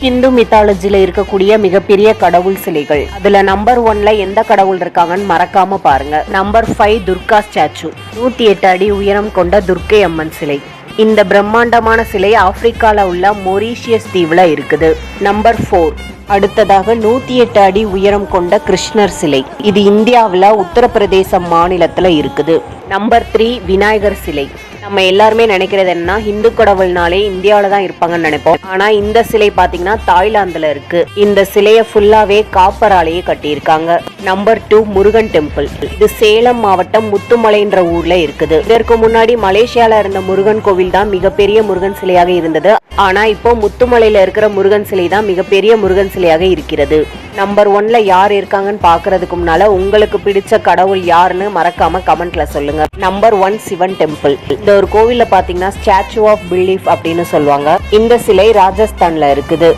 ஹிந்து மித்தாலஜில இருக்கக்கூடிய மிகப்பெரிய கடவுள் சிலைகள். அதுல நம்பர் 1ல எந்த கடவுள் இருக்காங்கன்னு மறக்காம பாருங்க. நம்பர் 5 துர்கா ஸ்டாச்சு, 108 அடி உயரம் கொண்ட துர்க்கை அம்மன் சிலை. இந்த பிரம்மாண்டமான சிலை ஆப்பிரிக்கால உள்ள மொரீஷியஸ் தீவுல இருக்குது. நம்பர் 4 அடுத்ததாக 108 அடி உயரம் கொண்ட கிருஷ்ணர் சிலை. இது இந்தியாவில் உத்தரப்பிரதேச மாநிலத்துல இருக்குது. நம்பர் 3 விநாயகர் சிலை. நம்ம எல்லாருமே நினைக்கிறது என்ன, இந்து கடவுள்னாலே இந்தியாவில தான் இருப்பாங்கன்னு நினைப்போம். ஆனா இந்த சிலை பாத்தீங்கன்னா தாய்லாந்துல இருக்கு. இந்த சிலையை ஃபுல்லாவே காப்பராலேயே கட்டியிருக்காங்க. Number 2 Murugan temple. இது சேலம் மாவட்டம் முத்துமலைன்ற ஊர்ல இருக்குது. இதற்கு முன்னாடி மலேசியால இருந்த முருகன் கோவில் தான் மிகப்பெரிய முருகன் சிலையாக இருந்தது. ஆனா இப்போ முத்துமலையில இருக்கிற முருகன் சிலை தான் மிகப்பெரிய முருகன் சிலையாக இருக்கிறது. நம்பர் 1ல யார் இருக்காங்கன்னு பாக்குறதுக்கு முன்னால உங்களுக்கு பிடிச்ச கடவுள் யாருன்னு மறக்காம கமெண்ட்ல சொல்லுங்க. Number 1 Sivan temple. இந்த ஒரு கோவில்ல பாத்தீங்கன்னா ஸ்டாச்சு ஆஃப் பிலீஃப் அப்படின்னு சொல்லுவாங்க. இந்த சிலை ராஜஸ்தான்ல இருக்குது.